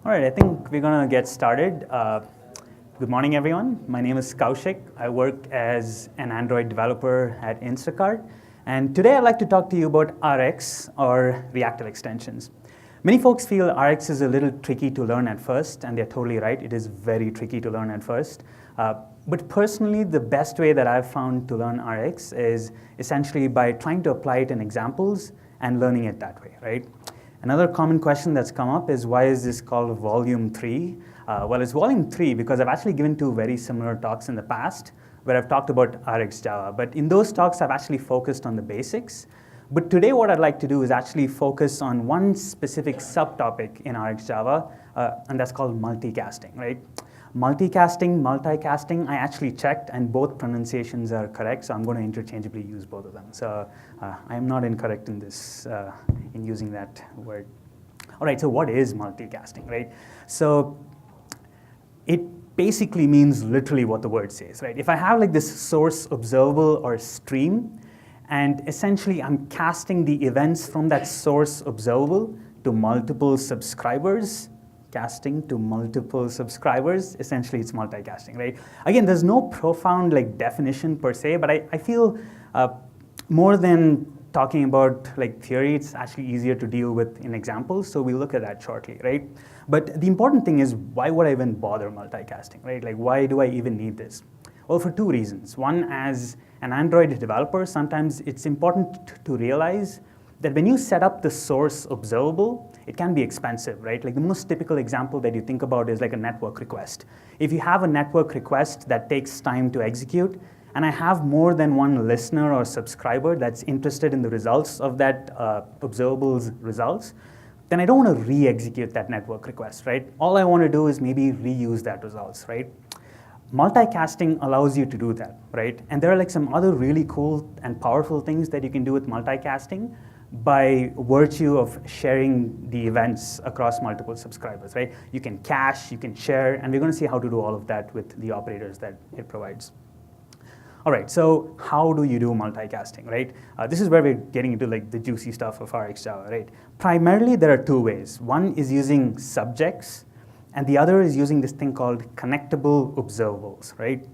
All right, I think we're going to get started. Good morning, everyone. My name is Kaushik. I work as an Android developer at Instacart. And today I'd like to talk to you about Rx, or reactive extensions. Many folks feel Rx is a little tricky to learn at first, and they're totally right. It is very tricky to learn at first. But personally, the best way that I've found to learn Rx is essentially by trying to apply it in examples and learning it that way, right? Another common question that's come up is, why is this called Volume 3? Well, it's Volume 3 because I've actually given two very similar talks in the past where I've talked about RxJava. But in those talks, I've actually focused on the basics. But today what I'd like to do is actually focus on one specific subtopic in RxJava, and that's called multicasting, right? Multicasting, I actually checked, and both pronunciations are correct, so I'm going to interchangeably use both of them. So I am not incorrect in this, in using that word. All right, so what is multicasting, right? So it basically means literally what the word says, right? If I have like this source observable or stream, and essentially I'm casting the events from that source observable to multiple subscribers, essentially it's multicasting, right? Again, there's no profound like definition per se, but I feel more than talking about like theory, it's actually easier to deal with in examples, so we'll look at that shortly, right? But the important thing is, why would I even bother multicasting, right? Like, why do I even need this? Well, for two reasons. One, as an Android developer, sometimes it's important to realize that when you set up the source observable, it can be expensive, right? Like the most typical example that you think about is like a network request. If you have a network request that takes time to execute, and I have more than one listener or subscriber that's interested in the results of that observable's results, then I don't want to re-execute that network request, right? All I want to do is maybe reuse that results, right? Multicasting allows you to do that, right? And there are like some other really cool and powerful things that you can do with multicasting by virtue of sharing the events across multiple subscribers, right? You can cache, you can share, and we're going to see how to do all of that with the operators that it provides. All right, so how do you do multicasting, right? This is where we're getting into like the juicy stuff of RxJava, right? Primarily, there are two ways. One is using subjects, and the other is using this thing called connectable observables, right?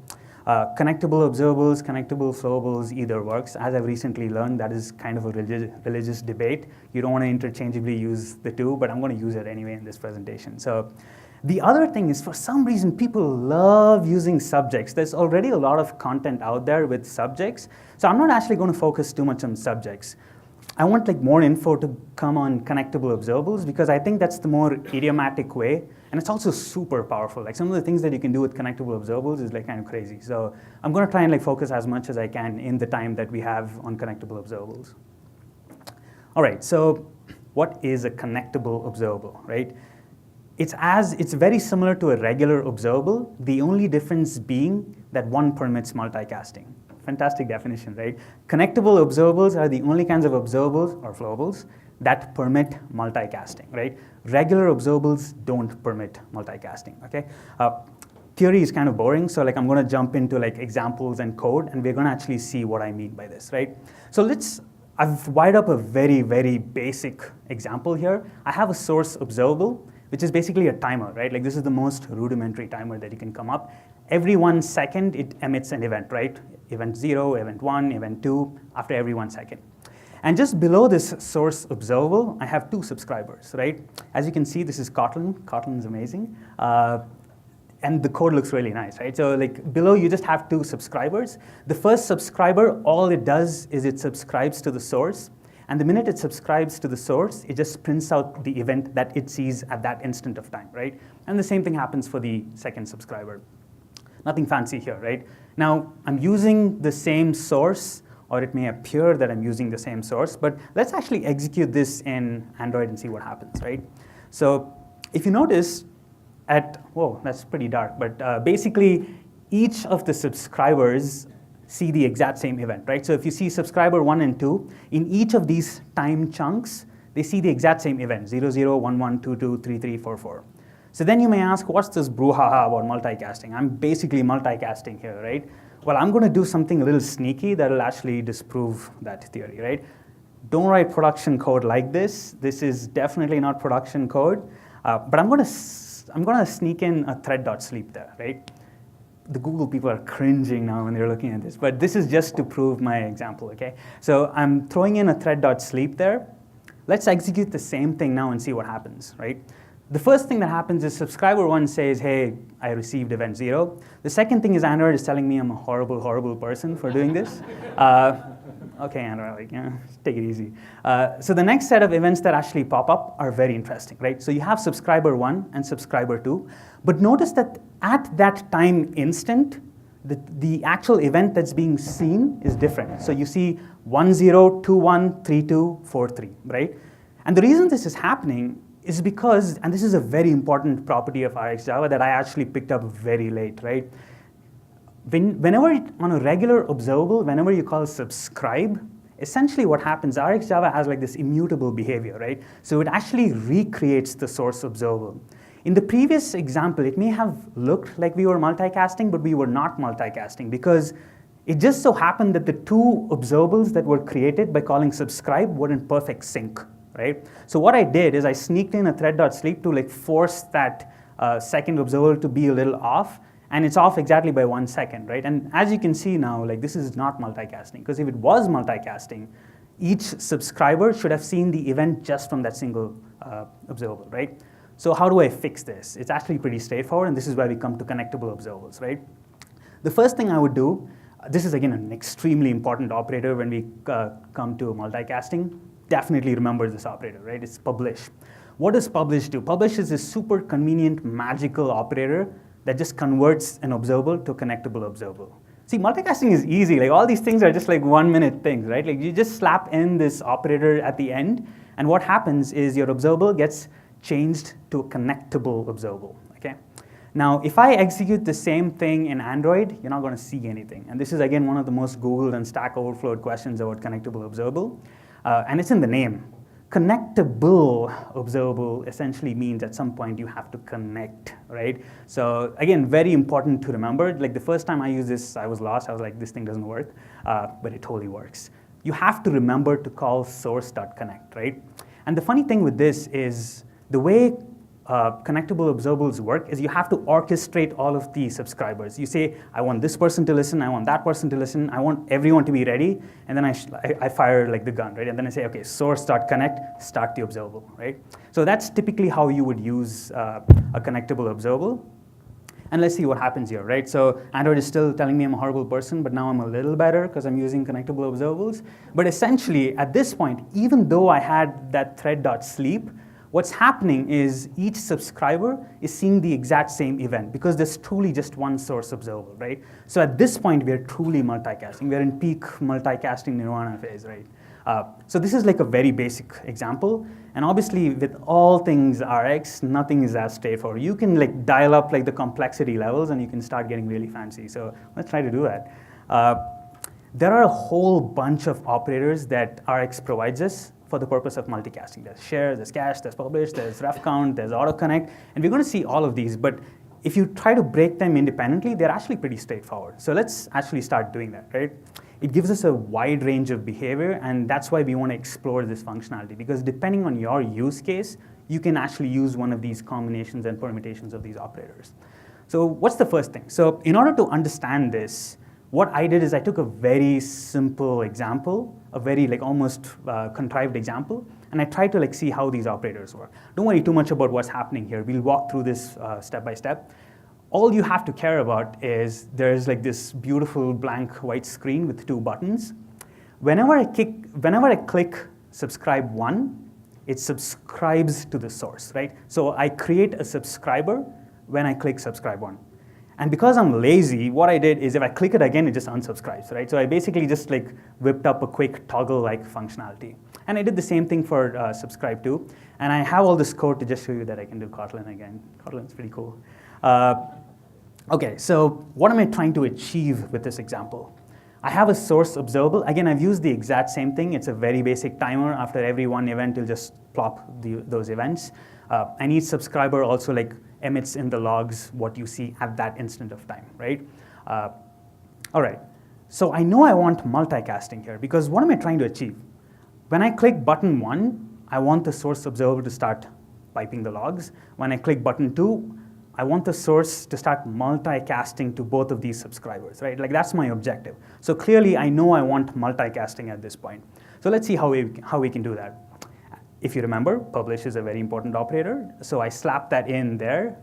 Connectable observables, connectable flowables, either works. As I've recently learned, that is kind of a religious debate. You don't want to interchangeably use the two, but I'm going to use it anyway in this presentation. So the other thing is, for some reason, people love using subjects. There's already a lot of content out there with subjects, so I'm not actually going to focus too much on subjects. I want like more info to come on connectable observables because I think that's the more idiomatic way, and it's also super powerful. Like some of the things that you can do with connectable observables is like kind of crazy. So I'm going to try and like focus as much as I can in the time that we have on connectable observables. All right, so what is a connectable observable, right? It's very similar to a regular observable, the only difference being that one permits multicasting. Fantastic definition, right? Connectable observables are the only kinds of observables or flowables that permit multicasting, right? Regular observables don't permit multicasting, okay? Theory is kind of boring, so like I'm going to jump into like examples and code, and we're going to actually see what I mean by this, right? So I've wired up a very, very basic example here. I have a source observable, which is basically a timer, right? Like this is the most rudimentary timer that you can come up. Every 1 second, it emits an event, right? Event 0, event 1, event 2, after every 1 second. And just below this source observable, I have two subscribers, right? As you can see, this is Kotlin. Kotlin is amazing. And the code looks really nice, right? So like below, you just have two subscribers. The first subscriber, all it does is it subscribes to the source. And the minute it subscribes to the source, it just prints out the event that it sees at that instant of time, right? And the same thing happens for the second subscriber. Nothing fancy here, right? Now, I'm using the same source, or it may appear that I'm using the same source, but let's actually execute this in Android and see what happens, right? So if you notice whoa, that's pretty dark, but basically each of the subscribers see the exact same event, right? So if you see subscriber 1 and 2, in each of these time chunks, they see the exact same event, 0, 0, 1, 1, 2, 2, 3, 3, 4, 4. So then you may ask, what's this brouhaha about multicasting? I'm basically multicasting here, right? Well, I'm going to do something a little sneaky that will actually disprove that theory, right? Don't write production code like this. This is definitely not production code. But I'm gonna sneak in a thread.sleep there, right? The Google people are cringing now when they're looking at this, but this is just to prove my example, okay? So I'm throwing in a thread.sleep there. Let's execute the same thing now and see what happens, right? The first thing that happens is subscriber 1 says, hey, I received event 0. The second thing is Android is telling me I'm a horrible, horrible person for doing this. Okay, Android, like, yeah, take it easy. So the next set of events that actually pop up are very interesting, right? So you have subscriber 1 and subscriber 2, but notice that at that time instant, the actual event that's being seen is different. So you see 1, 0, 2, 1, 3, 2, 4, 3, right? And the reason this is happening is because, and this is a very important property of RxJava that I actually picked up very late, right? Whenever on a regular observable, whenever you call subscribe, essentially what happens, RxJava has like this immutable behavior, right? So it actually recreates the source observable. In the previous example, it may have looked like we were multicasting, but we were not multicasting because it just so happened that the two observables that were created by calling subscribe were in perfect sync, right? So what I did is I sneaked in a thread.sleep to like force that second observable to be a little off, and it's off exactly by 1 second, right? And as you can see now, like this is not multicasting, because if it was multicasting, each subscriber should have seen the event just from that single observable, right? So how do I fix this? It's actually pretty straightforward, and this is where we come to connectable observables, right? The first thing I would do, this is again an extremely important operator when we come to multicasting. Definitely remember this operator, right? It's publish. What does publish do? Publish is a super convenient, magical operator that just converts an observable to a connectable observable. See, multicasting is easy. Like all these things are just like 1-minute things, right? Like you just slap in this operator at the end, and what happens is your observable gets changed to a connectable observable, okay? Now, if I execute the same thing in Android, you're not gonna see anything. And this is again one of the most Googled and Stack Overflowed questions about connectable observable. And it's in the name. Connectable observable essentially means at some point you have to connect, right? So again, very important to remember. Like the first time I used this, I was lost. I was like, this thing doesn't work, but it totally works. You have to remember to call source.connect, right? And the funny thing with this is the way connectable observables work is you have to orchestrate all of the subscribers. You say, I want this person to listen, I want that person to listen, I want everyone to be ready, and then I fire like the gun, right? And then I say, okay, source.connect, start the observable, right? So that's typically how you would use a connectable observable. And let's see what happens here, right? So Android is still telling me I'm a horrible person, but now I'm a little better because I'm using connectable observables. But essentially, at this point, even though I had that thread.sleep, what's happening is each subscriber is seeing the exact same event because there's truly just one source observable, right? So at this point, we're truly multicasting. We're in peak multicasting nirvana phase, right? So this is like a very basic example. And obviously, with all things Rx, nothing is as straightforward. You can like dial up like the complexity levels, and you can start getting really fancy. So let's try to do that. There are a whole bunch of operators that Rx provides us for the purpose of multicasting. There's share, there's cache, there's publish, there's refcount, there's autoconnect, and we're going to see all of these. But if you try to break them independently, they're actually pretty straightforward. So let's actually start doing that, right? It gives us a wide range of behavior, and that's why we want to explore this functionality, because depending on your use case, you can actually use one of these combinations and permutations of these operators. So what's the first thing? So in order to understand this, what I did is I took a very simple example, a very like almost contrived example, and I tried to like see how these operators work. Don't worry too much about what's happening here. We'll walk through this step by step. All you have to care about is there's like this beautiful blank white screen with 2 buttons. Whenever I click subscribe 1, it subscribes to the source, right? So I create a subscriber when I click subscribe 1. And because I'm lazy, what I did is if I click it again, it just unsubscribes, right? So I basically just like whipped up a quick toggle-like functionality. And I did the same thing for subscribe 2. And I have all this code to just show you that I can do Kotlin again. Kotlin's pretty cool. Okay, so what am I trying to achieve with this example? I have a source observable. Again, I've used the exact same thing. It's a very basic timer. After every one event, you'll just plop those events. And each subscriber also like emits in the logs what you see at that instant of time, right? All right, so I know I want multicasting here because what am I trying to achieve? When I click button 1, I want the source observable to start piping the logs. When I click button 2, I want the source to start multicasting to both of these subscribers, right? Like that's my objective. So clearly I know I want multicasting at this point. So let's see how we can do that. If you remember, publish is a very important operator. So I slap that in there.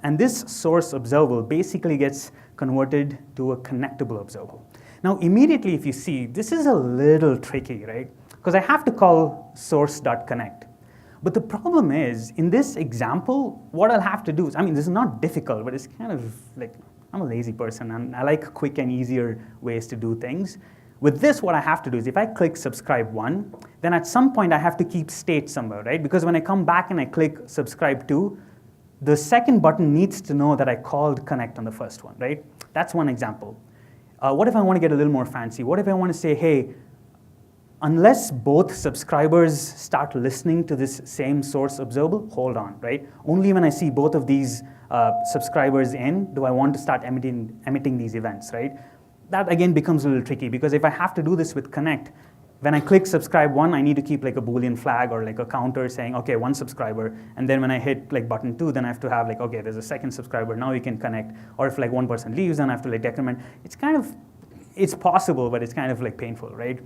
And this source observable basically gets converted to a connectable observable. Now immediately if you see, this is a little tricky, right? Because I have to call source.connect. But the problem is, in this example, what I'll have to do is, I mean, this is not difficult, but it's kind of like, I'm a lazy person, and I like quick and easier ways to do things. With this, what I have to do is, if I click subscribe 1, then at some point I have to keep state somewhere, right? Because when I come back and I click subscribe 2, the second button needs to know that I called connect on the first one, right? That's one example. What if I want to get a little more fancy? What if I want to say, hey, unless both subscribers start listening to this same source observable, hold on, right? Only when I see both of these subscribers in do I want to start emitting these events, right? That again becomes a little tricky because if I have to do this with connect, when I click subscribe 1, I need to keep like a Boolean flag or like a counter saying, okay, 1 subscriber. And then when I hit like button 2, then I have to have like, okay, there's a second subscriber, now you can connect. Or if like one person leaves, then I have to like decrement. It's possible, but it's kind of like painful, right?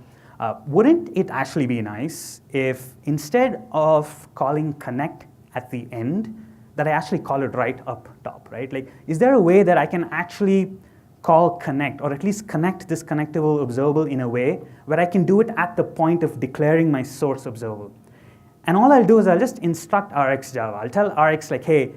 Wouldn't it actually be nice if instead of calling connect at the end, that I actually call it right up top, right? Like, is there a way that I can actually call connect, or at least connect this connectable observable in a way where I can do it at the point of declaring my source observable? And all I'll do is I'll just instruct RxJava. I'll tell Rx like, hey,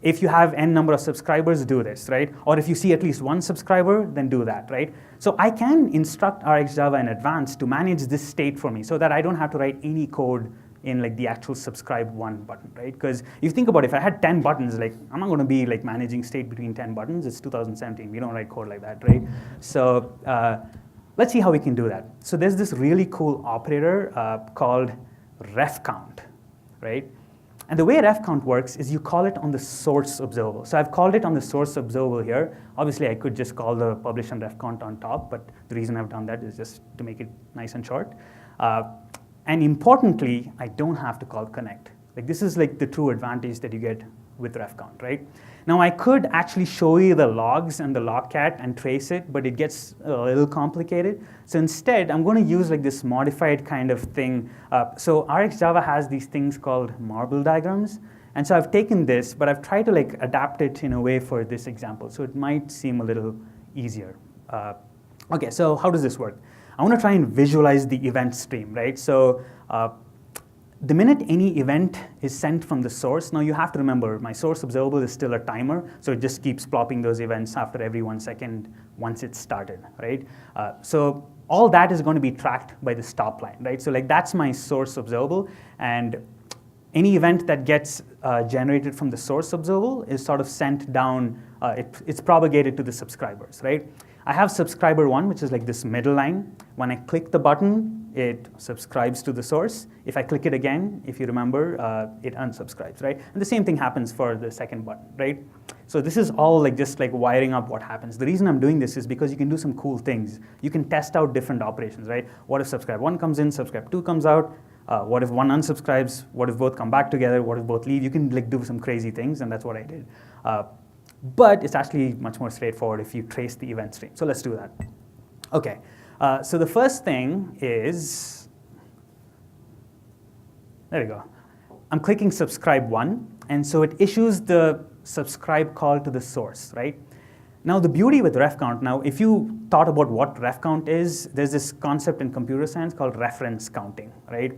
if you have n number of subscribers, do this, right? Or if you see at least one subscriber, then do that, right? So I can instruct RxJava in advance to manage this state for me so that I don't have to write any code in like the actual subscribe 1 button, right? Because you think about it, if I had 10 buttons, like I'm not going to be like managing state between 10 buttons. It's 2017. We don't write code like that, right? So let's see how we can do that. So there's this really cool operator called refcount, right? And the way refcount works is you call it on the source observable. So I've called it on the source observable here. Obviously, I could just call the publish and refcount on top, but the reason I've done that is just to make it nice and short. And importantly, I don't have to call connect. Like this is like the true advantage that you get with refcount, right? Now I could actually show you the logs and the logcat and trace it, but it gets a little complicated. So instead, I'm going to use like this modified kind of thing. So RxJava has these things called marble diagrams. And so I've taken this, but I've tried to like adapt it in a way for this example. So it might seem a little easier. Okay, so how does this work? I want to try and visualize the event stream, right? So the minute any event is sent from the source, now you have to remember my source observable is still a timer, so it just keeps plopping those events after every 1 second once it's started, right? So all that is going to be tracked by the stop line, right? So like that's my source observable, and any event that gets generated from the source observable is sort of sent down, it's propagated to the subscribers, right? I have subscriber 1, which is like this middle line. When I click the button, it subscribes to the source. If I click it again, if you remember, it unsubscribes, right? And the same thing happens for the second button, right? So this is all like just like wiring up what happens. The reason I'm doing this is because you can do some cool things. You can test out different operations, right? What if subscribe 1 comes in, subscribe 2 comes out? What if one unsubscribes? What if both come back together? What if both leave? You can like do some crazy things, and that's what I did. But it's actually much more straightforward if you trace the event stream. So let's do that. Okay, so the first thing is, there we go. I'm clicking subscribe 1, and so it issues the subscribe call to the source, right? Now the beauty with refcount, now if you thought about what refcount is, there's this concept in computer science called reference counting, right?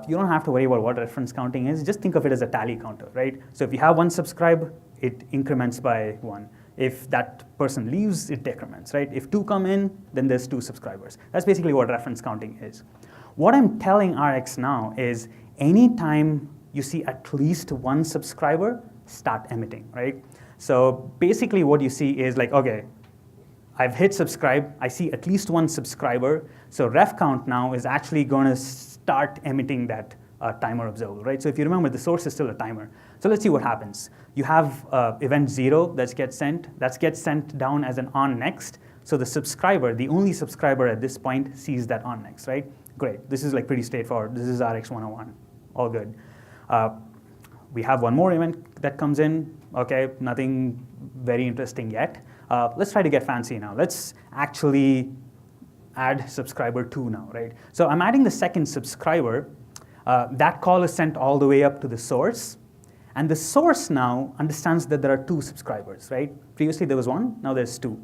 You don't have to worry about what reference counting is. Just think of it as a tally counter, right? So if you have 1 subscribe, it increments by 1. If that person leaves, it decrements, right? If 2 come in, then there's 2 subscribers. That's basically what reference counting is. What I'm telling Rx now is anytime you see at least 1 subscriber, start emitting, right? So basically what you see is like, okay, I've hit subscribe, I see at least 1 subscriber, so ref count now is actually going to start emitting that timer observable, right? So if you remember, the source is still a timer. So let's see what happens. You have event 0 that gets sent down as an on next. So the subscriber, the only subscriber at this point, sees that on next, right? Great. This is like pretty straightforward. This is Rx 101. All good. We have one more event that comes in. Okay, nothing very interesting yet. Let's try to get fancy now. Let's actually add subscriber 2 now, right? So I'm adding the second subscriber. That call is sent all the way up to the source. And the source now understands that there are 2 subscribers, right? Previously there was 1, now there's 2.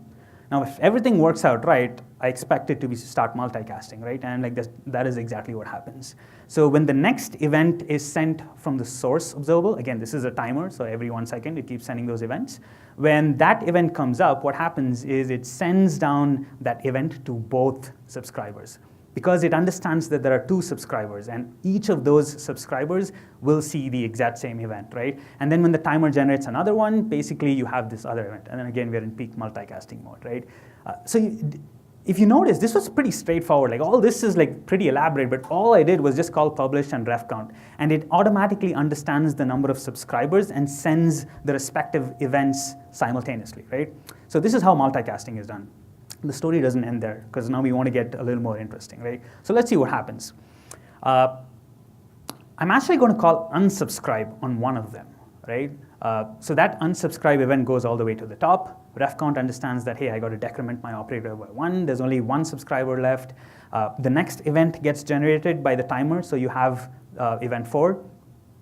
Now if everything works out right, I expect it to start multicasting, right? And like that is exactly what happens. So when the next event is sent from the source observable, again, this is a timer, so every 1 second it keeps sending those events. When that event comes up, what happens is it sends down that event to both subscribers, because it understands that there are 2 subscribers, and each of those subscribers will see the exact same event, right? And then when the timer generates another one, basically you have this other event. And then again, we're in peak multicasting mode, right? If you notice, this was pretty straightforward. Like all this is like pretty elaborate, but all I did was just call publish and refcount. And it automatically understands the number of subscribers and sends the respective events simultaneously, right? So this is how multicasting is done. The story doesn't end there, because now we want to get a little more interesting, right? So let's see what happens. I'm actually going to call unsubscribe on one of them, right? So that unsubscribe event goes all the way to the top. Refcount understands that, hey, I got to decrement my operator by 1. There's only 1 subscriber left. The next event gets generated by the timer, so you have event 4.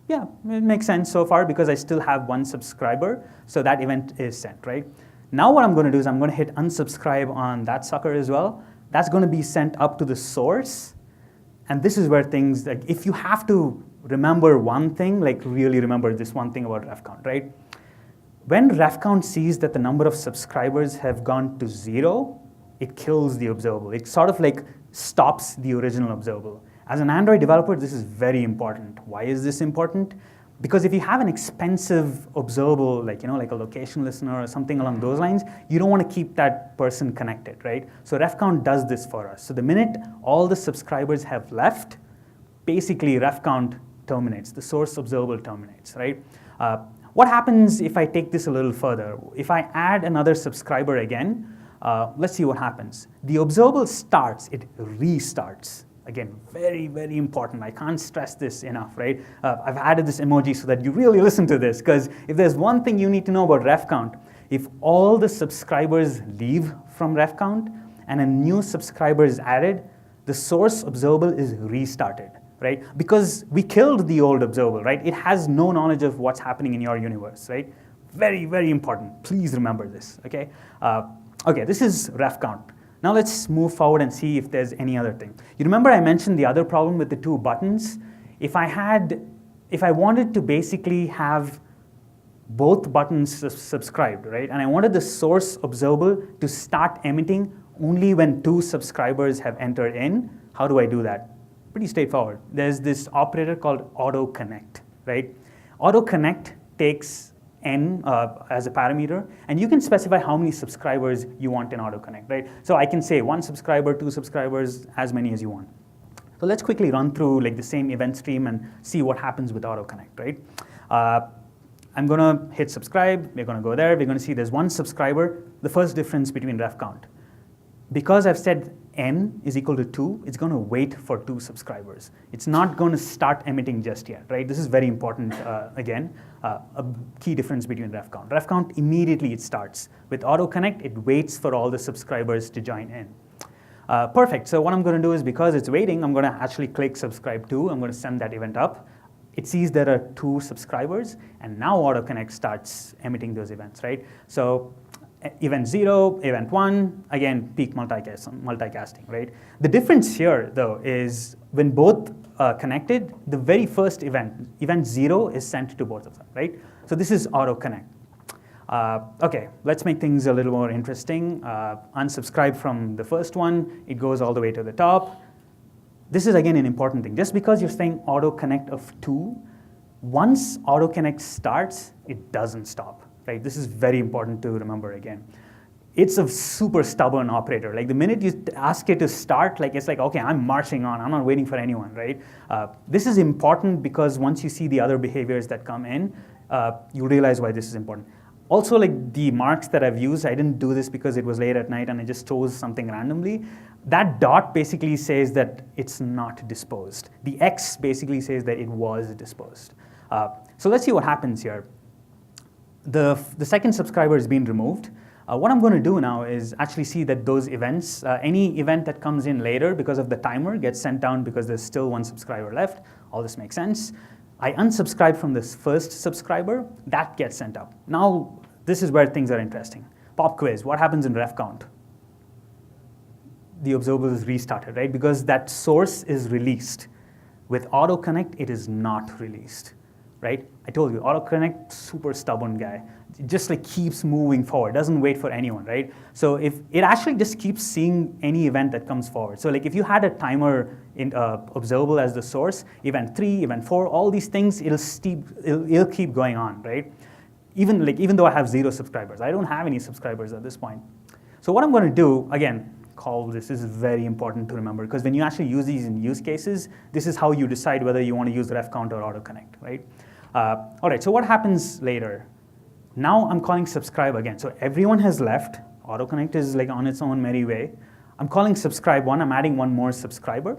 Yeah, it makes sense so far because I still have 1 subscriber, so that event is sent, right? Now what I'm going to do is I'm going to hit unsubscribe on that sucker as well. That's going to be sent up to the source. And this is where things, like if you have to remember one thing, like really remember this one thing about refcount, right? When refcount sees that the number of subscribers have gone to 0, it kills the observable. It sort of like stops the original observable. As an Android developer, this is very important. Why is this important? Because if you have an expensive observable, like a location listener or something along those lines, you don't want to keep that person connected, right? So refcount does this for us. So the minute all the subscribers have left, basically refcount terminates. The source observable terminates, right? What happens if I take this a little further? If I add another subscriber again, let's see what happens. The observable starts, it restarts. Again, very, very important. I can't stress this enough, right? I've added this emoji so that you really listen to this, because if there's one thing you need to know about refcount, if all the subscribers leave from refcount and a new subscriber is added, the source observable is restarted, right? Because we killed the old observable, right? It has no knowledge of what's happening in your universe, right? Very, very important. Please remember this, okay? Okay, this is refcount. Now let's move forward and see if there's any other thing. You remember I mentioned the other problem with the 2 buttons? If I wanted to basically have both buttons subscribed, right? And I wanted the source observable to start emitting only when 2 subscribers have entered in, how do I do that? Pretty straightforward. There's this operator called autoconnect, right? Autoconnect takes n as a parameter, and you can specify how many subscribers you want in autoconnect, right? So I can say 1 subscriber, 2 subscribers, as many as you want. So let's quickly run through like the same event stream and see what happens with autoconnect, right? I'm going to hit subscribe. We're going to go there. We're going to see there's 1 subscriber. The first difference between refcount. Because I've said n is equal to 2, it's going to wait for 2 subscribers. It's not going to start emitting just yet, right? This is very important, again, a key difference between refcount. Refcount, immediately it starts. With autoconnect, it waits for all the subscribers to join in. Perfect, so what I'm going to do is, because it's waiting, I'm going to actually click subscribe to. I'm going to send that event up. It sees there are 2 subscribers, and now autoconnect starts emitting those events, right? So event 0, event 1, again, peak multicasting, right? The difference here, though, is when both connected, the very first event, event 0, is sent to both of them, right? So this is autoconnect. Okay, let's make things a little more interesting. Unsubscribe from the first one, it goes all the way to the top. This is, again, an important thing. Just because you're saying autoconnect of 2, once autoconnect starts, it doesn't stop. Right? This is very important to remember again. It's a super stubborn operator. Like the minute you ask it to start, like it's like, okay, I'm marching on. I'm not waiting for anyone, right? This is important because once you see the other behaviors that come in, you realize why this is important. Also, like the marks that I've used, I didn't do this because it was late at night and I just chose something randomly. That dot basically says that it's not disposed. The X basically says that it was disposed. So let's see what happens here. The second subscriber is being removed. What I'm going to do now is actually see that those events, any event that comes in later because of the timer gets sent down because there's still one subscriber left. All this makes sense. I unsubscribe from this first subscriber. That gets sent up. Now, this is where things are interesting. Pop quiz, what happens in ref count? The observable is restarted, right? Because that source is released. With autoconnect, it is not released. Right? I told you, autoconnect, super stubborn guy. It just like keeps moving forward, doesn't wait for anyone, right? So if it actually just keeps seeing any event that comes forward. So like if you had a timer in observable as the source, event 3, event 4, all these things, it'll keep going on, right? Even though I have 0 subscribers, I don't have any subscribers at this point. So what I'm going to do, again, this is very important to remember because when you actually use these in use cases, this is how you decide whether you want to use ref count or autoconnect, right? All right, so what happens later? Now I'm calling subscribe again. So everyone has left. Autoconnect is like on its own merry way. I'm calling subscribe 1. I'm adding one more subscriber.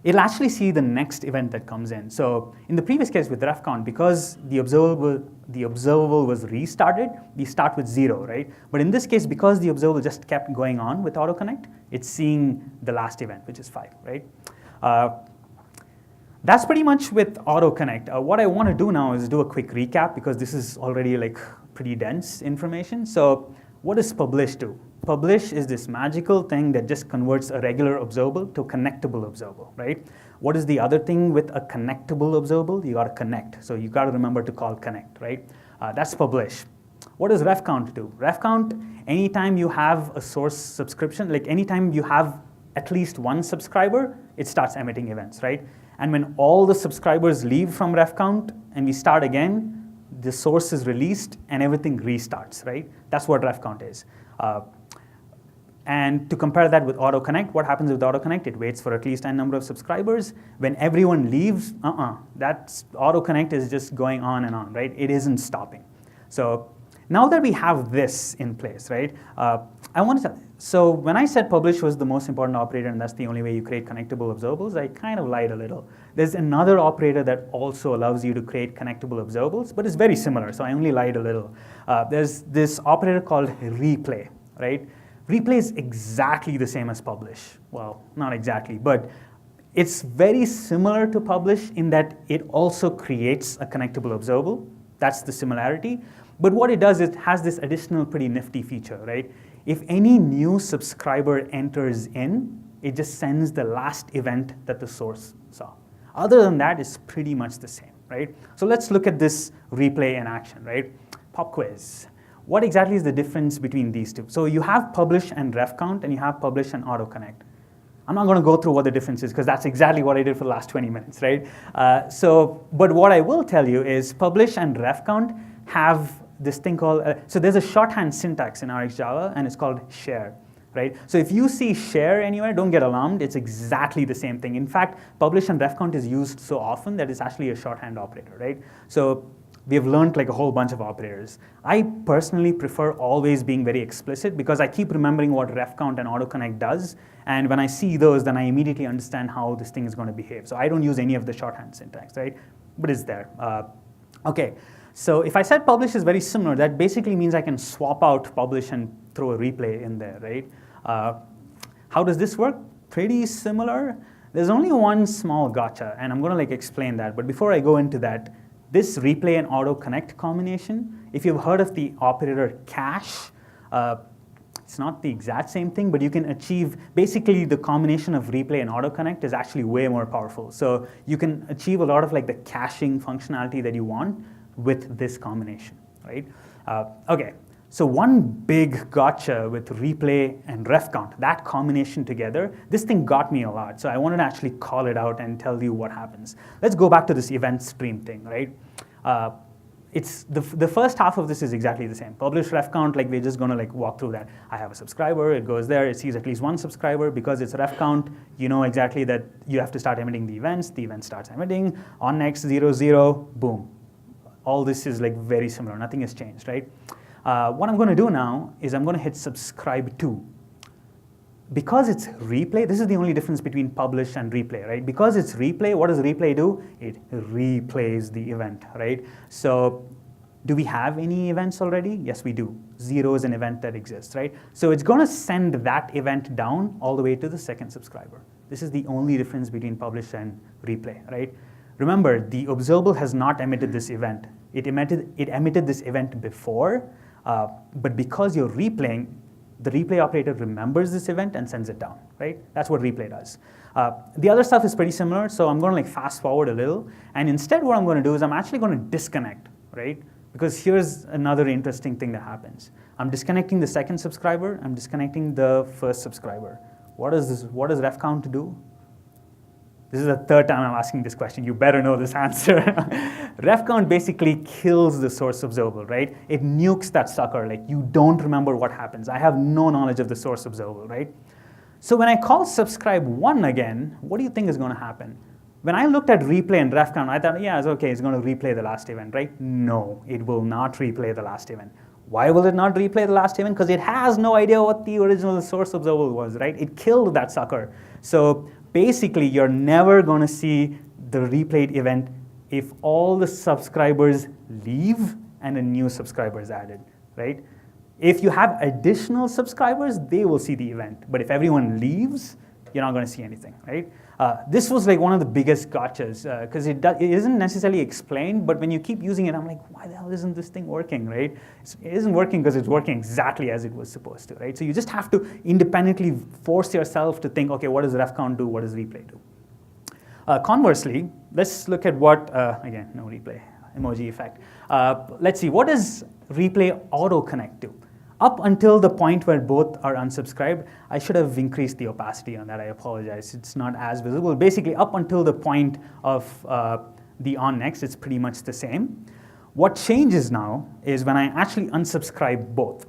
It'll actually see the next event that comes in. So in the previous case with ref count, because the observable was restarted, we start with 0, right? But in this case, because the observable just kept going on with autoconnect, it's seeing the last event, which is 5, right? That's pretty much with autoconnect. What I want to do now is do a quick recap because this is already like pretty dense information. So what does publish do? Publish is this magical thing that just converts a regular observable to a connectable observable, right? What is the other thing with a connectable observable? You got to connect. So you got to remember to call connect, right? That's publish. What does ref count do? Ref count, anytime you have a source subscription, like anytime you have at least one subscriber, it starts emitting events, right? And when all the subscribers leave from ref count and we start again, the source is released and everything restarts, right? That's what ref count is. And to compare that with autoconnect, what happens with autoconnect? It waits for at least n number of subscribers. When everyone leaves, that's autoconnect is just going on and on, right? It isn't stopping. So now that we have this in place, right? So when I said publish was the most important operator and that's the only way you create connectable observables, I kind of lied a little. There's another operator that also allows you to create connectable observables, but it's very similar, so I only lied a little. There's this operator called replay, right? Replay is exactly the same as publish. Well, not exactly, but it's very similar to publish in that it also creates a connectable observable. That's the similarity. But what it does is it has this additional pretty nifty feature, right? If any new subscriber enters in, it just sends the last event that the source saw. Other than that, it's pretty much the same, right? So let's look at this replay in action, right? Pop quiz. What exactly is the difference between these two? So you have publish and ref count, and you have publish and autoconnect. I'm not going to go through what the difference is because that's exactly what I did for the last 20 minutes, right? But what I will tell you is publish and ref count have this thing called, so there's a shorthand syntax in RxJava, and it's called share, right? So if you see share anywhere, don't get alarmed. It's exactly the same thing. In fact, publish and ref count is used so often that it's actually a shorthand operator, right? So we have learned like a whole bunch of operators. I personally prefer always being very explicit because I keep remembering what ref count and autoconnect does, and when I see those, then I immediately understand how this thing is going to behave. So I don't use any of the shorthand syntax, right? But it's there. Okay. So if I said publish is very similar, that basically means I can swap out publish and throw a replay in there, right? How does this work? Pretty similar. There's only one small gotcha, and I'm going to like explain that. But before I go into that, this replay and autoconnect combination, if you've heard of the operator cache, it's not the exact same thing, but you can achieve, basically the combination of replay and autoconnect is actually way more powerful. So you can achieve a lot of like the caching functionality that you want with this combination, right? Okay, so one big gotcha with replay and ref count, that combination together, this thing got me a lot. So I wanted to actually call it out and tell you what happens. Let's go back to this event stream thing, right? It's the first half of this is exactly the same. Publish ref count, like we're just gonna like walk through that. I have a subscriber, it goes there, it sees at least one subscriber. Because it's ref count, you know exactly that you have to start emitting the event starts emitting, on next 0, 0, boom. All this is like very similar, nothing has changed, right? What I'm going to do now is I'm going to hit subscribe to. because it's replay, this is the only difference between publish and replay, right? Because it's replay, what does replay do? It replays the event, right? So do we have any events already? Yes, we do. 0 is an event that exists, right? So it's going to send that event down all the way to the second subscriber. This is the only difference between publish and replay, right? Remember, the observable has not emitted this event. It emitted this event before, but because you're replaying, the replay operator remembers this event and sends it down, right? That's what replay does. The other stuff is pretty similar, so I'm going to fast forward a little, and instead what I'm going to do is I'm actually going to disconnect, right? Because here's another interesting thing that happens. I'm disconnecting the second subscriber, I'm disconnecting the first subscriber. What does refcount do? This is the third time I'm asking this question. You better know this answer. Refcount basically kills the source observable, right? It nukes that sucker. Like, you don't remember what happens. I have no knowledge of the source observable, right? So when I call subscribe 1 again, what do you think is going to happen? When I looked at replay and refcount, I thought, yeah, it's okay, it's going to replay the last event, right? No, it will not replay the last event. Why will it not replay the last event? Because it has no idea what the original source observable was, right? It killed that sucker. So basically, you're never going to see the replayed event if all the subscribers leave and a new subscriber is added, right? If you have additional subscribers, they will see the event. But if everyone leaves, you're not going to see anything, right? This was one of the biggest gotchas because it isn't necessarily explained, but when you keep using it, I'm like, why the hell isn't this thing working, right? It isn't working because it's working exactly as it was supposed to, right? So you just have to independently force yourself to think, okay, what does refcount do? What does replay do? Conversely, let's look at what, again, no replay, emoji effect. Let's see, what does replay autoconnect do? Up until the point where both are unsubscribed, I should have increased the opacity on that. I apologize. It's not as visible. Basically, up until the point of the on next, it's pretty much the same. What changes now is when I actually unsubscribe both.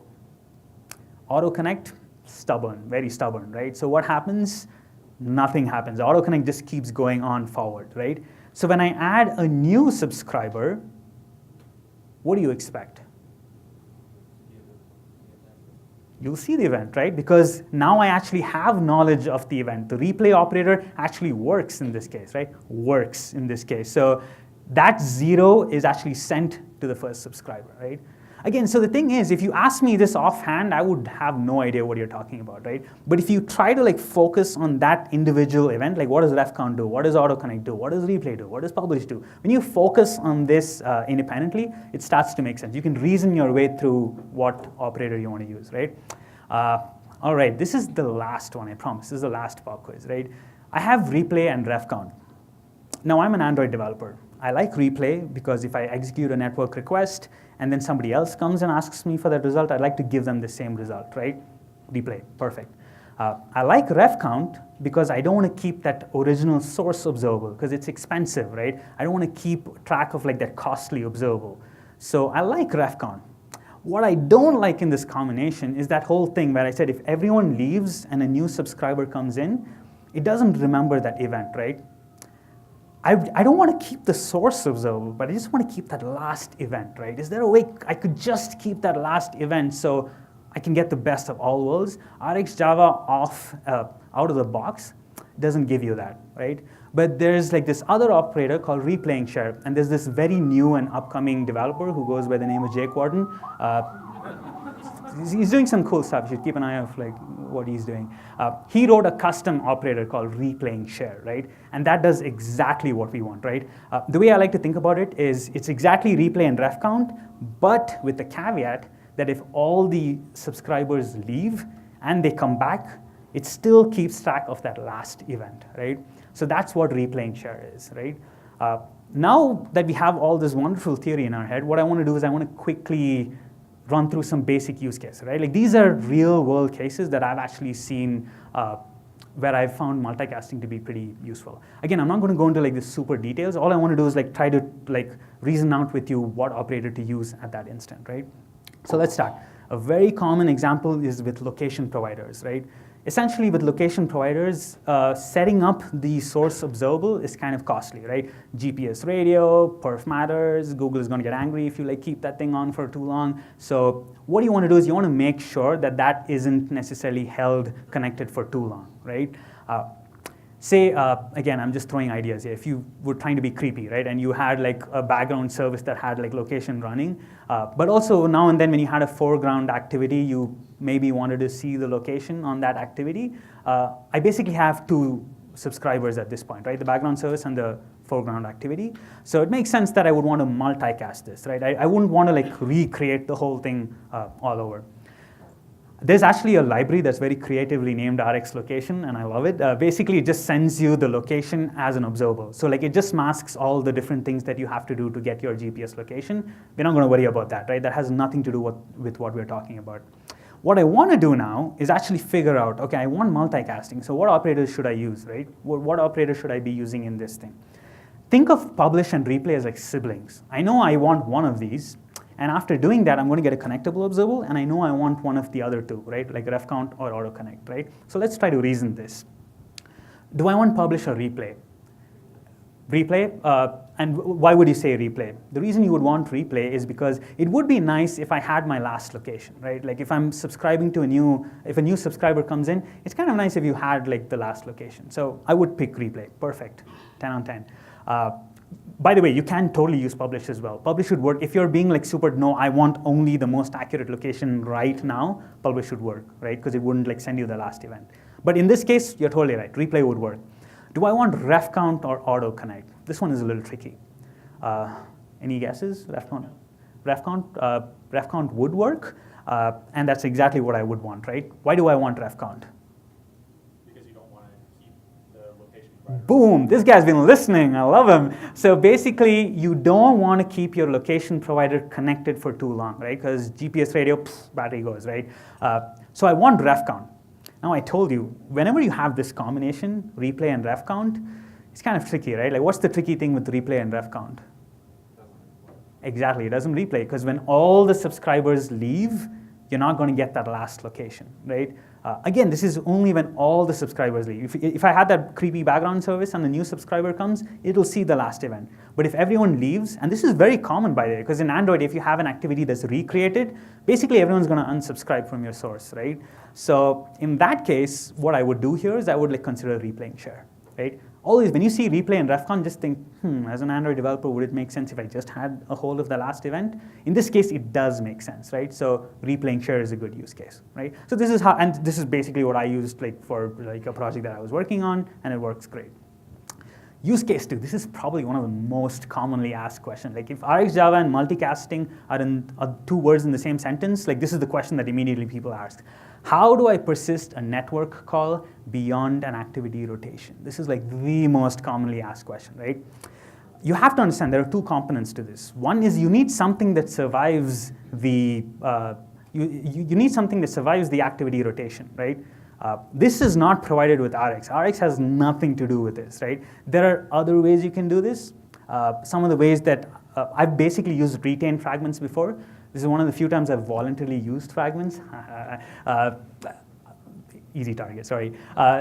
Autoconnect, stubborn, very stubborn, right? So what happens? Nothing happens. Autoconnect just keeps going on forward, right? So when I add a new subscriber, what do you expect? You'll see the event, right? Because now I actually have knowledge of the event. The replay operator actually works in this case, right? Works in this case. So that 0 is actually sent to the first subscriber, right? Again, so the thing is, if you ask me this offhand, I would have no idea what you're talking about, right? But if you try to focus on that individual event, like what does refcount do? What does autoconnect do? What does replay do? What does publish do? When you focus on this independently, it starts to make sense. You can reason your way through what operator you want to use, right? All right, this is the last one, I promise. This is the last pop quiz, right? I have replay and refcount. Now, I'm an Android developer. I like replay because if I execute a network request and then somebody else comes and asks me for that result, I'd like to give them the same result, right? Replay, perfect. I like refcount because I don't want to keep that original source observable because it's expensive, right? I don't want to keep track of that costly observable. So I like refcount. What I don't like in this combination is that whole thing where I said if everyone leaves and a new subscriber comes in, it doesn't remember that event, right? I don't want to keep the source observable, but I just want to keep that last event, right? Is there a way I could just keep that last event so I can get the best of all worlds? RxJava out of the box doesn't give you that, right? But there's this other operator called replaying share, and there's this very new and upcoming developer who goes by the name of Jake Warden. He's doing some cool stuff. You should keep an eye on what he's doing. He wrote a custom operator called replaying share, right? And that does exactly what we want, right? The way I like to think about it is it's exactly replay and ref count, but with the caveat that if all the subscribers leave and they come back, it still keeps track of that last event, right? So that's what replaying share is, right? Now that we have all this wonderful theory in our head, what I want to do is I want to quickly run through some basic use cases, right? These are real world cases that I've actually seen where I've found multicasting to be pretty useful. Again, I'm not going to go into the super details. All I want to do is try to reason out with you what operator to use at that instant, right? So let's start. A very common example is with location providers, right? Essentially, with location providers, setting up the source observable is kind of costly, right? GPS radio, perf matters, Google is going to get angry if you like keep that thing on for too long. So what you want to do is you want to make sure that that isn't necessarily held connected for too long, right? Say, again, I'm just throwing ideas here. If you were trying to be creepy, right, and you had like a background service that had like location running, but also now and then when you had a foreground activity, you maybe wanted to see the location on that activity. I basically have two subscribers at this point, right, the background service and the foreground activity. So it makes sense that I would want to multicast this, right? I wouldn't want to like recreate the whole thing all over. There's actually a library that's very creatively named RxLocation, and I love it. Basically, it just sends you the location as an observable. So like it just masks all the different things that you have to do to get your GPS location. We're not going to worry about that, right? That has nothing to do with what we're talking about. What I want to do now is actually figure out, okay, I want multicasting, so what operators should I use, right? What operator should I be using in this thing? Think of publish and replay as like siblings. I know I want one of these, and after doing that, I'm going to get a connectable observable, and I know I want one of the other two, right? Like refcount or autoconnect, right? So let's try to reason this. Do I want publish or replay? Replay, and why would you say replay? The reason you would want replay is because it would be nice if I had my last location, right? Like if I'm subscribing to if a new subscriber comes in, it's kind of nice if you had like the last location. So I would pick replay, perfect, 10 on 10. By the way, you can totally use publish as well. Publish should work. If you're being like super, no, I want only the most accurate location right now, publish should work, right? Because it wouldn't like send you the last event. But in this case, you're totally right. Replay would work. Do I want refcount or autoconnect? This one is a little tricky. Any guesses? Refcount? Refcount would work, and that's exactly what I would want, right? Why do I want refcount? Boom, this guy's been listening, I love him. So basically, you don't want to keep your location provider connected for too long, right? Because GPS radio, battery goes, right? So I want ref count. Now I told you, whenever you have this combination, replay and ref count, it's kind of tricky, right? Like what's the tricky thing with replay and ref count? Exactly, it doesn't replay, because when all the subscribers leave, you're not going to get that last location, right? Again, this is only when all the subscribers leave. If I had that creepy background service and a new subscriber comes, it'll see the last event. But if everyone leaves, and this is very common by the way, because in Android, if you have an activity that's recreated, basically everyone's going to unsubscribe from your source, right? So in that case, what I would do here is I would like consider replaying share, right? Always, when you see replay and refcount, just think, as an Android developer, would it make sense if I just had a hold of the last event? In this case, it does make sense, right? So replaying share is a good use case, right? So this is how, and this is basically what I used like for like a project that I was working on, and it works great. Use case 2, this is probably one of the most commonly asked questions. Like if RxJava and multicasting are two words in the same sentence, like this is the question that immediately people ask. How do I persist a network call beyond an activity rotation? This is like the most commonly asked question, right? You have to understand there are two components to this. One is you need something that survives the you need something that survives the activity rotation, right? This is not provided with Rx. Rx has nothing to do with this, right? There are other ways you can do this. Some of the ways that I've basically used retain fragments before. This is one of the few times I've voluntarily used fragments. Easy target, sorry.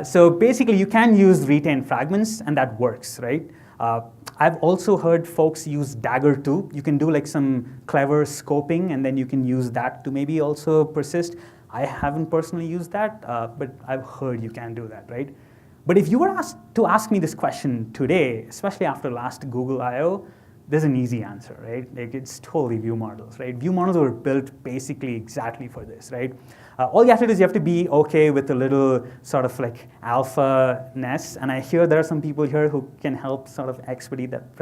So basically, you can use retain fragments, and that works, right? I've also heard folks use Dagger too. You can do like some clever scoping, and then you can use that to maybe also persist. I haven't personally used that, but I've heard you can do that, right? But if you were asked to ask me this question today, especially after last Google I/O, there's an easy answer, right? Like it's totally view models, right? View models were built basically exactly for this, right? All you have to do is you have to be okay with a little sort of like alpha-ness, and I hear there are some people here who can help sort of expedite that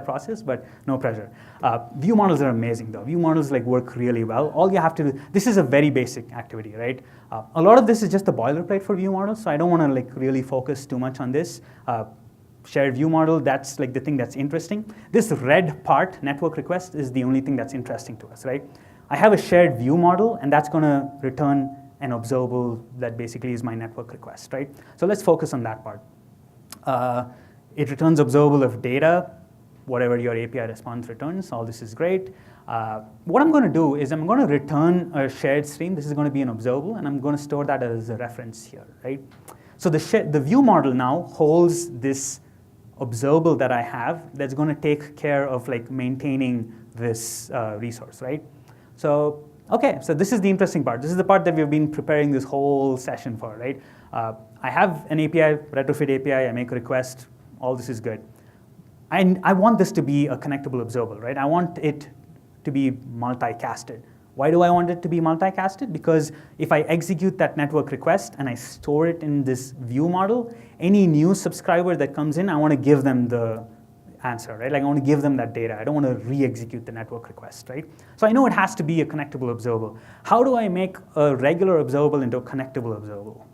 process, but no pressure. View models are amazing though. View models like work really well. All you have to do, this is a very basic activity, right? A lot of this is just the boilerplate for view models, so I don't want to like really focus too much on this. Shared view model, that's like the thing that's interesting. This red part, network request, is the only thing that's interesting to us, right? I have a shared view model, and that's going to return an observable that basically is my network request, right? So let's focus on that part. It returns observable of data. whatever your API response returns. All this is great. What I'm going to do is I'm going to return a shared stream. This is going to be an observable, and I'm going to store that as a reference here, right? So the view model now holds this observable that I have that's going to take care of like maintaining this resource, right? So, okay, so this is the interesting part. This is the part that we've been preparing this whole session for, right? I have an API, retrofit API, I make a request, all this is good. And I want this to be a connectable observable, right? I want it to be multicasted. Why do I want it to be multicasted? Because if I execute that network request and I store it in this view model, any new subscriber that comes in, I want to give them the answer, right? Like I want to give them that data. I don't want to re-execute the network request, right? So I know it has to be a connectable observable. How do I make a regular observable into a connectable observable?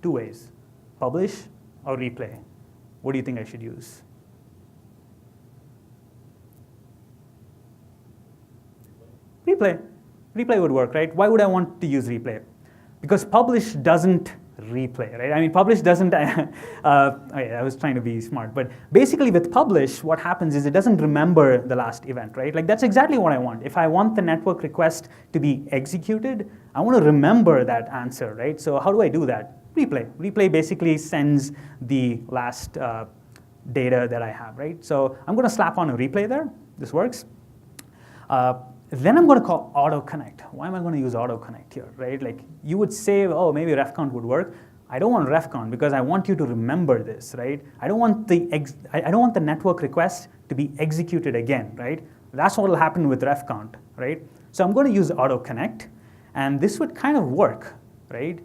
Two ways, publish or replay. What do you think I should use? Replay. Replay would work, right? Why would I want to use replay? Because publish doesn't replay, right? I mean, publish doesn't, I was trying to be smart, but basically with publish, what happens is it doesn't remember the last event, right? Like that's exactly what I want. If I want the network request to be executed, I want to remember that answer, right? So how do I do that? Replay. Replay basically sends the last data that I have, right? So I'm going to slap on a replay there. This works. Then I'm going to call autoconnect. Why am I going to use autoconnect here, right? Like you would say, oh, maybe refcount would work. I don't want refcount because I want you to remember this, right? I don't want the network request to be executed again, right? That's what will happen with refcount, right? So I'm going to use autoconnect, and this would kind of work, right?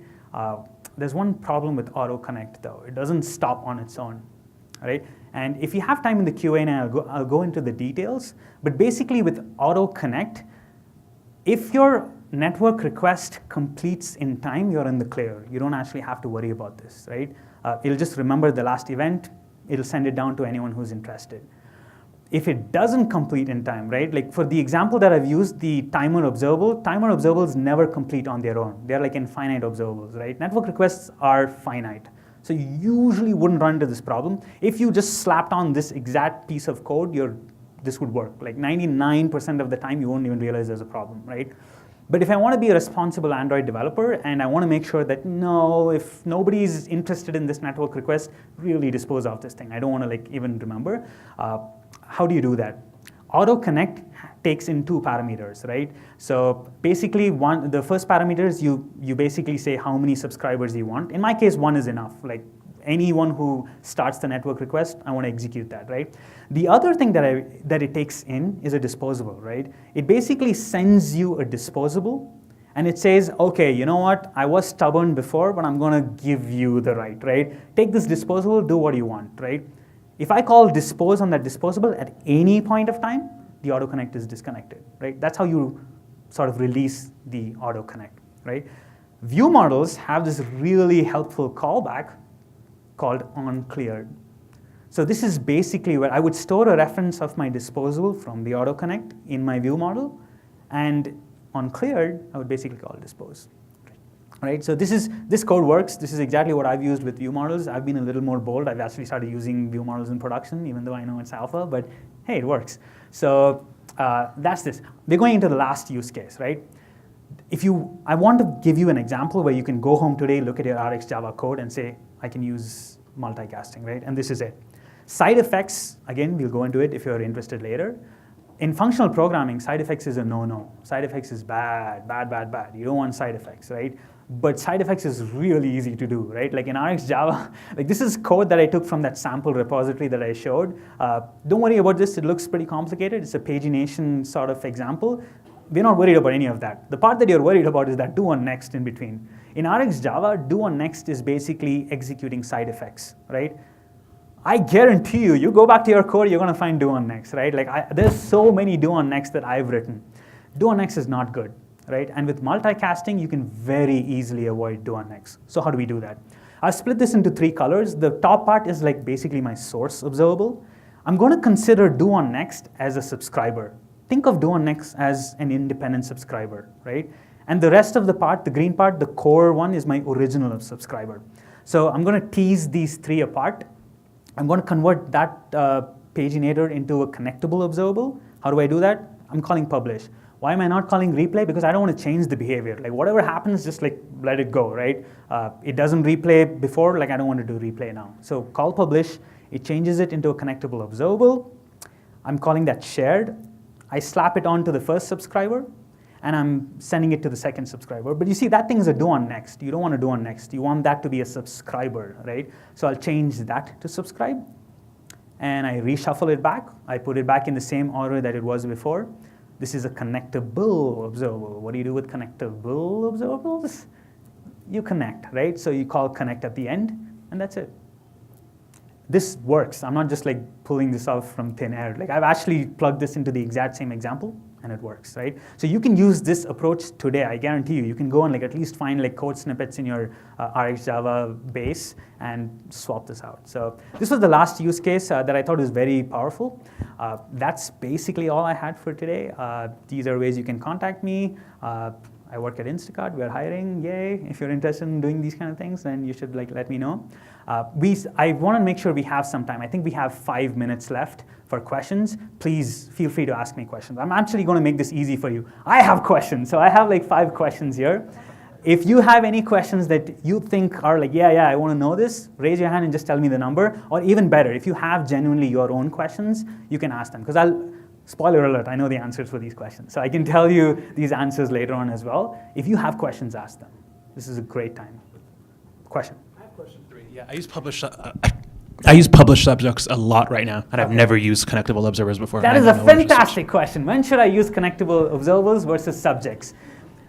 There's one problem with autoconnect though. It doesn't stop on its own, right? And if you have time in the Q&A, I'll go into the details. But basically with autoconnect, if your network request completes in time, you're in the clear. You don't actually have to worry about this, right? It'll just remember the last event. It'll send it down to anyone who's interested. If it doesn't complete in time, right? Like for the example that I've used, the timer observables never complete on their own. They're like infinite observables, right? Network requests are finite. So you usually wouldn't run into this problem. If you just slapped on this exact piece of code, this would work. Like 99% of the time, you won't even realize there's a problem, right? But if I want to be a responsible Android developer and I want to make sure that no, if nobody's interested in this network request, really dispose of this thing. I don't want to like even remember. How do you do that? Autoconnect takes in two parameters, right? So basically, the first parameter is you basically say how many subscribers you want. In my case, one is enough. Like anyone who starts the network request, I want to execute that, right? The other thing that it takes in is a disposable, right? It basically sends you a disposable, and it says, okay, you know what? I was stubborn before, but I'm going to give you the right? Take this disposable, do what you want, right? If I call dispose on that disposable at any point of time, the autoconnect is disconnected, right? That's how you sort of release the autoconnect, right? View models have this really helpful callback called onCleared. So this is basically where I would store a reference of my disposable from the autoconnect in my view model, and onCleared, I would basically call dispose. Right, so this code works. This is exactly what I've used with view models. I've been a little more bold. I've actually started using view models in production, even though I know it's alpha, but hey, it works. So that's this. We're going into the last use case, right? I want to give you an example where you can go home today, look at your RxJava code and say, I can use multicasting, right? And this is it. Side effects, again, we'll go into it if you're interested later. In functional programming, side effects is a no-no. Side effects is bad, bad, bad, bad. You don't want side effects, right? But side effects is really easy to do, right? Like in RxJava, like this is code that I took from that sample repository that I showed. Don't worry about this, it looks pretty complicated. It's a pagination sort of example. We're not worried about any of that. The part that you're worried about is that do on next in between. In RxJava, do on next is basically executing side effects, right? I guarantee you go back to your code, you're gonna find do on next, right? Like there's so many do on next that I've written. Do on next is not good, right? And with multicasting, you can very easily avoid do on next. So how do we do that? I've split this into 3 colors. The top part is like basically my source observable. I'm gonna consider do on next as a subscriber. Think of do on next as an independent subscriber, right? And the rest of the part, the green part, the core one is my original subscriber. So I'm gonna tease these 3 apart. I'm going to convert that paginator into a connectable observable. How do I do that? I'm calling publish. Why am I not calling replay? Because I don't want to change the behavior. Like whatever happens, just like let it go, right? It doesn't replay before, like I don't want to do replay now. So call publish, it changes it into a connectable observable. I'm calling that shared. I slap it onto the first subscriber, and I'm sending it to the second subscriber. But you see, that thing is a do on next. You don't want to do on next. You want that to be a subscriber, right? So I'll change that to subscribe, and I reshuffle it back. I put it back in the same order that it was before. This is a connectable observable. What do you do with connectable observables? You connect, right? So you call connect at the end, and that's it. This works. I'm not just like pulling this off from thin air. Like I've actually plugged this into the exact same example, and it works, right? So you can use this approach today. I guarantee you. You can go and like at least find like code snippets in your RxJava base and swap this out. So this was the last use case that I thought was very powerful. That's basically all I had for today. These are ways you can contact me. I work at Instacart. We're hiring. Yay! If you're interested in doing these kind of things, then you should like let me know. I want to make sure we have some time. I think we have 5 minutes left for questions. Please feel free to ask me questions. I'm actually going to make this easy for you. I have questions, so I have like 5 questions here. If you have any questions that you think are like, yeah, I want to know this, raise your hand and just tell me the number. Or even better, if you have genuinely your own questions, you can ask them. Because spoiler alert, I know the answers for these questions. So I can tell you these answers later on as well. If you have questions, ask them. This is a great time. Question? I have question 3. Yeah, I use publish subjects a lot right now, and I've never used connectable observers before. That is a fantastic question. When should I use connectable observables versus subjects?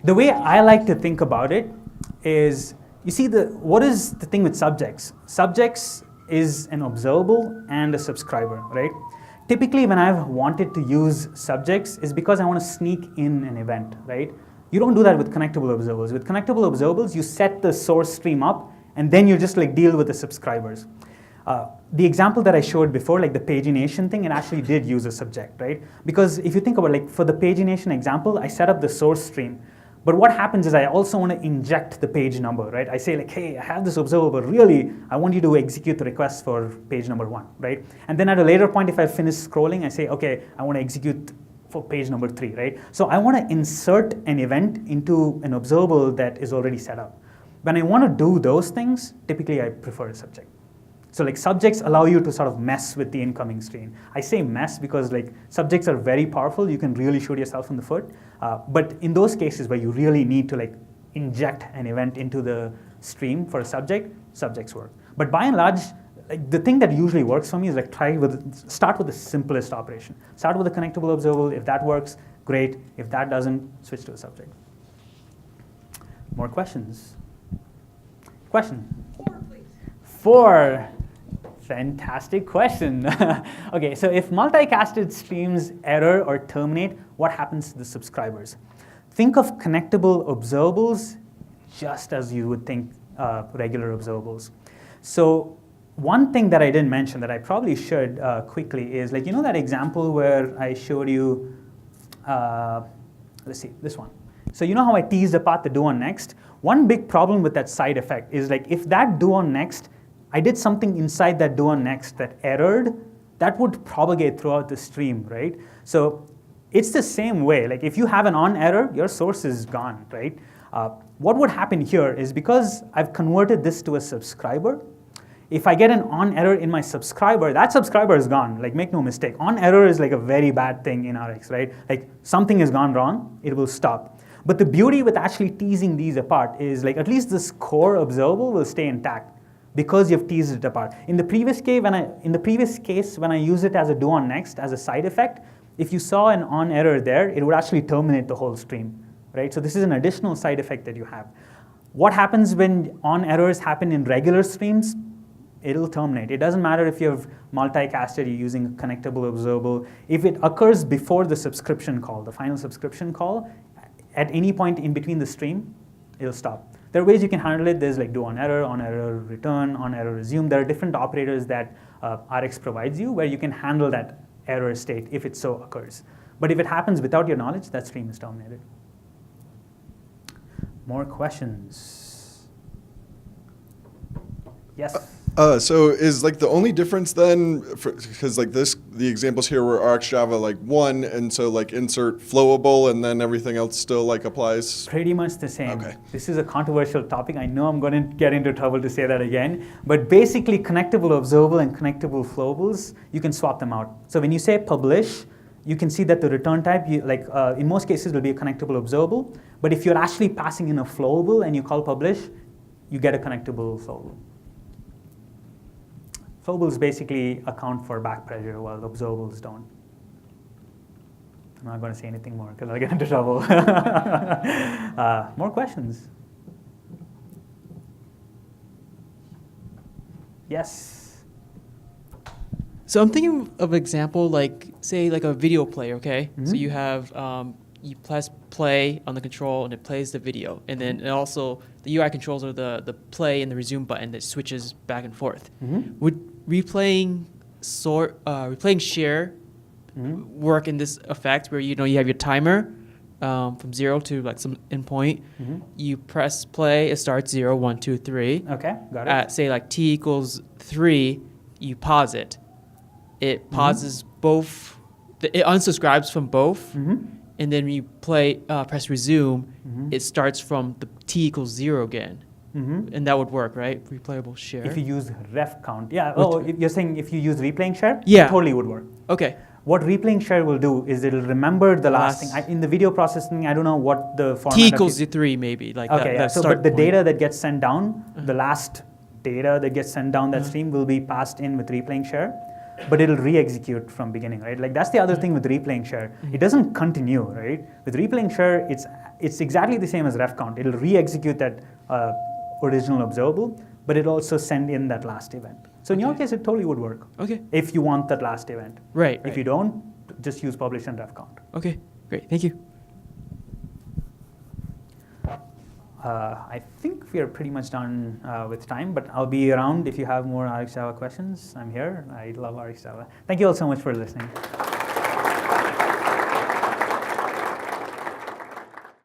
The way I like to think about it is, you see, what is the thing with subjects? Subjects is an observable and a subscriber, right? Typically, when I've wanted to use subjects, is because I want to sneak in an event, right? You don't do that with connectable observables. With connectable observables, you set the source stream up, and then you just like deal with the subscribers. The example that I showed before, like the pagination thing, it actually did use a subject, right? Because if you think about like for the pagination example, I set up the source stream. But what happens is I also want to inject the page number, right? I say like, hey, I have this observable, but really, I want you to execute the request for page number 1, right? And then at a later point, if I finish scrolling, I say, okay, I want to execute for page number 3, right? So I want to insert an event into an observable that is already set up. When I want to do those things, typically I prefer a subject. So like subjects allow you to sort of mess with the incoming stream. I say mess because like subjects are very powerful. You can really shoot yourself in the foot. But in those cases where you really need to like inject an event into the stream for a subject, subjects work. But by and large, like the thing that usually works for me is like start with the simplest operation. Start with a connectable observable. If that works, great. If that doesn't, switch to a subject. More questions? Question? 4, please. 4. Fantastic question. Okay, so if multicasted streams error or terminate, what happens to the subscribers? Think of connectable observables just as you would think regular observables. So one thing that I didn't mention that I probably should quickly is like, you know that example where I showed you, let's see, this one. So you know how I teased apart the do on next? One big problem with that side effect is like if that do on next, I did something inside that do on next that errored, that would propagate throughout the stream, right? So it's the same way. Like if you have an on error, your source is gone, right? What would happen here is because I've converted this to a subscriber, if I get an on error in my subscriber, that subscriber is gone. Like make no mistake, on error is like a very bad thing in Rx, right? Like something has gone wrong, it will stop. But the beauty with actually teasing these apart is like at least this core observable will stay intact because you've teased it apart. In the previous case, when I use it as a do on next as a side effect, if you saw an on error there, it would actually terminate the whole stream, right? So this is an additional side effect that you have. What happens when on errors happen in regular streams? It'll terminate. It doesn't matter if you've multicasted, you're using a connectable observable. If it occurs before the subscription call, the final subscription call, at any point in between the stream, it'll stop. There are ways you can handle it. There's like do on error return, on error resume. There are different operators that Rx provides you where you can handle that error state if it so occurs. But if it happens without your knowledge, that stream is terminated. More questions? Yes. So is like the only difference then, because like the examples here were RxJava like 1, and so like insert flowable, and then everything else still like applies? Pretty much the same. Okay. This is a controversial topic. I know I'm going to get into trouble to say that again. But basically, connectable observable and connectable flowables, you can swap them out. So when you say publish, you can see that the return type, in most cases, will be a connectable observable. But if you're actually passing in a flowable and you call publish, you get a connectable flowable. Flowables basically account for back pressure, while observables don't. I'm not going to say anything more because I'll get into trouble. More questions? Yes. So I'm thinking of an example, like say like a video player, okay? Mm-hmm. So you have, you press play on the control and it plays the video. And then it also, the UI controls are the play and the resume button that switches back and forth. Mm-hmm. Would replaying share work in this effect where you have your timer from 0 to like some endpoint? Mm-hmm. You press play, it starts 0, 1, 2, 3. Okay, got it. At say like t equals 3, you pause it. It pauses both. It unsubscribes from both, and then when you press resume, it starts from the t equals 0 again, and that would work, right? Replayable share. If you use ref count, yeah. You're saying if you use replaying share? Yeah. It totally would work. Okay. What replaying share will do is it'll remember the last thing. In the video processing, I don't know what the format. T equals 3 maybe, like okay, that so start but the point. data that gets sent down, the last data that gets sent down that stream will be passed in with replaying share, but it'll re-execute from beginning, right? Like that's the other thing with replaying share. It doesn't continue, right? With replaying share, it's exactly the same as ref count. It'll re-execute that original observable, but it'll also send in that last event. So in your case, it totally would work. Okay. If you want that last event. Right. If you don't, just use publish and ref count. Okay. Great. Thank you. I think we are pretty much done with time, but I'll be around if you have more RxJava questions. I'm here. I love RxJava. Thank you all so much for listening.